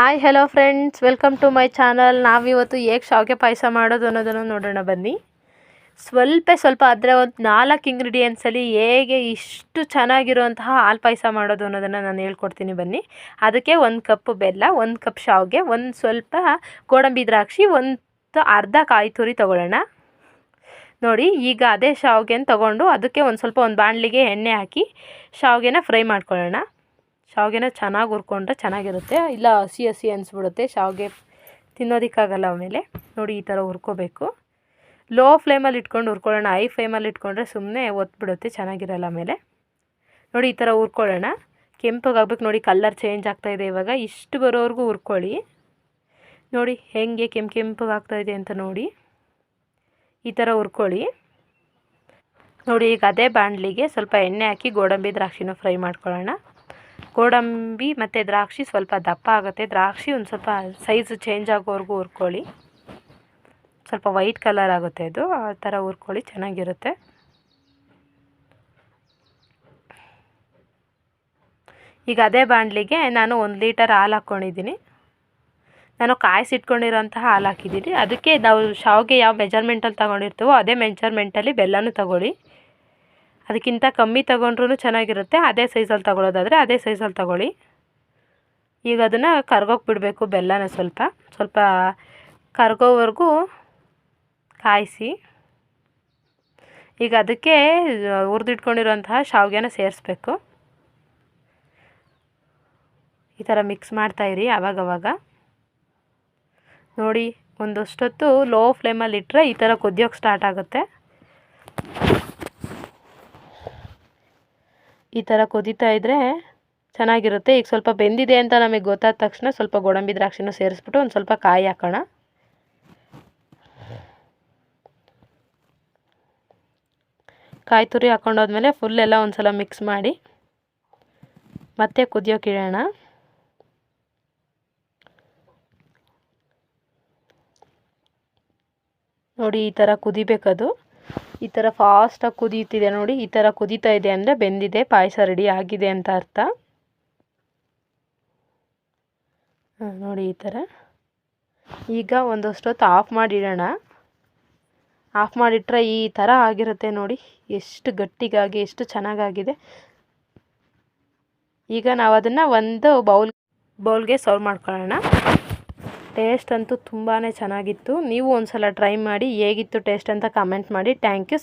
Hi hello friends, welcome to my channel. ನಾವಿವತ್ತು ಹೇಗೆ ಶಾವಿಗೆ ಪಾಯಸ ಮಾಡೋದು ಅನ್ನೋದನ್ನು ನೋಡೋಣ ಬನ್ನಿ. ಸ್ವಲ್ಪ ಆದರೆ ಒಂದು 4 ಇಂಗ್ರೀಡಿಯೆಂಟ್ಸಲ್ಲಿ ಹೇಗೆ ಇಷ್ಟು ಚೆನ್ನಾಗಿರುವಂತಹ ಹಾಲು ಪಾಯಸ ಮಾಡೋದು ಅನ್ನೋದನ್ನು ನಾನು ಹೇಳ್ಕೊಡ್ತೀನಿ ಬನ್ನಿ. ಅದಕ್ಕೆ 1 ಕಪ್ ಬೆಲ್ಲ, 1 ಕಪ್ ಶಾವಿಗೆ, ಒಂದು ಸ್ವಲ್ಪ ಗೋಡಂಬಿ ದ್ರಾಕ್ಷಿ, ಒಂದು ಅರ್ಧ ಕಾಯಿ ತುರಿ ತೊಗೊಳ್ಳೋಣ. ನೋಡಿ, ಈಗ ಅದೇ ಶಾವಿಗೆನ ತೊಗೊಂಡು ಅದಕ್ಕೆ ಒಂದು ಬಾಣಲಿಗೆ ಎಣ್ಣೆ ಹಾಕಿ ಶಾವಿಗೆನ ಫ್ರೈ ಮಾಡ್ಕೊಳ್ಳೋಣ. ಶಾವಿಗೆನ ಚೆನ್ನಾಗಿ ಹುರ್ಕೊಂಡ್ರೆ ಚೆನ್ನಾಗಿರುತ್ತೆ, ಇಲ್ಲ ಹಸಿ ಹಸಿ ಅನಿಸ್ಬಿಡುತ್ತೆ, ಶಾವಿಗೆ ತಿನ್ನೋದಕ್ಕಾಗಲ್ಲ ಆಮೇಲೆ. ನೋಡಿ, ಈ ಥರ ಹುರ್ಕೋಬೇಕು. ಲೋ ಫ್ಲೇಮಲ್ಲಿ ಇಟ್ಕೊಂಡು ಹುರ್ಕೊಳ್ಳೋಣ. ಹೈ ಫ್ಲೇಮಲ್ಲಿ ಇಟ್ಕೊಂಡ್ರೆ ಸುಮ್ಮನೆ ಒತ್ಬಿಡುತ್ತೆ, ಚೆನ್ನಾಗಿರಲ್ಲ ಆಮೇಲೆ. ನೋಡಿ, ಈ ಥರ ಹುರ್ಕೊಳ್ಳೋಣ. ಕೆಂಪಗಾಗ್ಬೇಕು. ನೋಡಿ, ಕಲ್ಲರ್ ಚೇಂಜ್ ಆಗ್ತಾಯಿದೆ ಇವಾಗ. ಇಷ್ಟು ಬರೋವರೆಗೂ ಹುರ್ಕೊಳ್ಳಿ. ನೋಡಿ ಹೇಗೆ ಕೆಂಪಗಾಗ್ತಾಯಿದೆ ಅಂತ ನೋಡಿ, ಈ ಥರ ಹುರ್ಕೊಳ್ಳಿ. ನೋಡಿ, ಈಗ ಅದೇ ಬಾಣಲಿಗೆ ಸ್ವಲ್ಪ ಎಣ್ಣೆ ಹಾಕಿ ಗೋಡಂಬಿ ದ್ರಾಕ್ಷಿನ ಫ್ರೈ ಮಾಡ್ಕೊಳ್ಳೋಣ. ಗೋಡಂಬಿ ಮತ್ತು ದ್ರಾಕ್ಷಿ ಸ್ವಲ್ಪ ದಪ್ಪ ಆಗುತ್ತೆ. ದ್ರಾಕ್ಷಿ ಒಂದು ಸ್ವಲ್ಪ ಸೈಜ್ ಚೇಂಜ್ ಆಗೋವರೆಗೂ ಹುರ್ಕೊಳ್ಳಿ. ಸ್ವಲ್ಪ ವೈಟ್ ಕಲರ್ ಆಗುತ್ತೆ ಅದು, ಆ ಥರ ಹುರ್ಕೊಳ್ಳಿ, ಚೆನ್ನಾಗಿರುತ್ತೆ. ಈಗ ಅದೇ ಬಾಣಲಿಗೆ ನಾನು 1 ಲೀಟರ್ ಹಾಲು ಹಾಕ್ಕೊಂಡಿದ್ದೀನಿ. ನಾನು ಕಾಯಿಸಿಟ್ಕೊಂಡಿರೋಂತಹ ಹಾಲು ಹಾಕಿದ್ದೀನಿ. ಅದಕ್ಕೆ ನಾವು ಶಾವಿಗೆ ಯಾವ ಮೆಜರ್ಮೆಂಟಲ್ಲಿ ತೊಗೊಂಡಿರ್ತೀವೋ ಅದೇ ಮೆಜರ್ಮೆಂಟಲ್ಲಿ ಬೆಲ್ಲನೂ ತೊಗೊಳ್ಳಿ. ಅದಕ್ಕಿಂತ ಕಮ್ಮಿ ತೊಗೊಂಡ್ರೂ ಚೆನ್ನಾಗಿರುತ್ತೆ. ಅದೇ ಸೈಜಲ್ಲಿ ತೊಗೊಳ್ಳೋದಾದರೆ ಅದೇ ಸೈಜಲ್ಲಿ ತೊಗೊಳ್ಳಿ. ಈಗ ಅದನ್ನು ಕರ್ಗೋಕೆ ಬಿಡಬೇಕು. ಬೆಲ್ಲನ ಸ್ವಲ್ಪ ಕರ್ಗೋವರೆಗೂ ಕಾಯಿಸಿ. ಈಗ ಅದಕ್ಕೆ ಹುರಿದಿಟ್ಕೊಂಡಿರೋಂತಹ ಶಾವಿಗೆನ ಸೇರಿಸ್ಬೇಕು. ಈ ಥರ ಮಿಕ್ಸ್ ಮಾಡ್ತಾಯಿರಿ ಆವಾಗವಾಗ. ನೋಡಿ, ಒಂದಷ್ಟೊತ್ತು ಲೋ ಫ್ಲೇಮಲ್ಲಿ ಇಟ್ಟರೆ ಈ ಥರ ಕುದಿಯೋಕ್ಕೆ ಸ್ಟಾರ್ಟ್ ಆಗುತ್ತೆ. ಈ ಥರ ಕುದೀತಾ ಇದ್ದರೆ ಚೆನ್ನಾಗಿರುತ್ತೆ. ಈಗ ಸ್ವಲ್ಪ ಬೆಂದಿದೆ ಅಂತ ನಮಗೆ ಗೊತ್ತಾದ ತಕ್ಷಣ ಸ್ವಲ್ಪ ಗೋಡಂಬಿ ದ್ರಾಕ್ಷಿನ ಸೇರಿಸ್ಬಿಟ್ಟು ಒಂದು ಸ್ವಲ್ಪ ಕಾಯಿ ಹಾಕೋಣ. ಕಾಯಿ ತುರಿ ಹಾಕೊಂಡೋದ್ಮೇಲೆ ಫುಲ್ ಎಲ್ಲ ಒಂದು ಸಲ ಮಿಕ್ಸ್ ಮಾಡಿ ಮತ್ತೆ ಕುದಿಯೋಕೆ ಇಡೋಣ. ನೋಡಿ, ಈ ಥರ ಕುದಿಬೇಕದು. ಈ ಥರ ಫಾಸ್ಟಾಗಿ ಕುದೀತಿದೆ ನೋಡಿ. ಈ ಥರ ಕುದೀತಾ ಇದೆ ಅಂದರೆ ಬೆಂದಿದೆ, ಪಾಯಸ ರೆಡಿ ಆಗಿದೆ ಅಂತ ಅರ್ಥ. ನೋಡಿ, ಈ ಥರ. ಈಗ ಒಂದಷ್ಟೊತ್ತು ಆಫ್ ಮಾಡಿಡೋಣ. ಆಫ್ ಮಾಡಿಟ್ರೆ ಈ ಥರ ಆಗಿರುತ್ತೆ ನೋಡಿ, ಎಷ್ಟು ಗಟ್ಟಿಗಾಗಿ ಎಷ್ಟು ಚೆನ್ನಾಗಾಗಿದೆ. ಈಗ ನಾವು ಅದನ್ನು ಒಂದು ಬೌಲ್ಗೆ ಸರ್ವ್ ಮಾಡ್ಕೊಳ್ಳೋಣ. ಟೇಸ್ಟ್ ಅಂತೂ ತುಂಬಾ ಚೆನ್ನಾಗಿತ್ತು. ನೀವು ಒಂದು ಸಲ ಟ್ರೈ ಮಾಡಿ ಹೇಗಿತ್ತು ಟೇಸ್ಟ್ ಅಂತ ಕಮೆಂಟ್ ಮಾಡಿ. Thank you.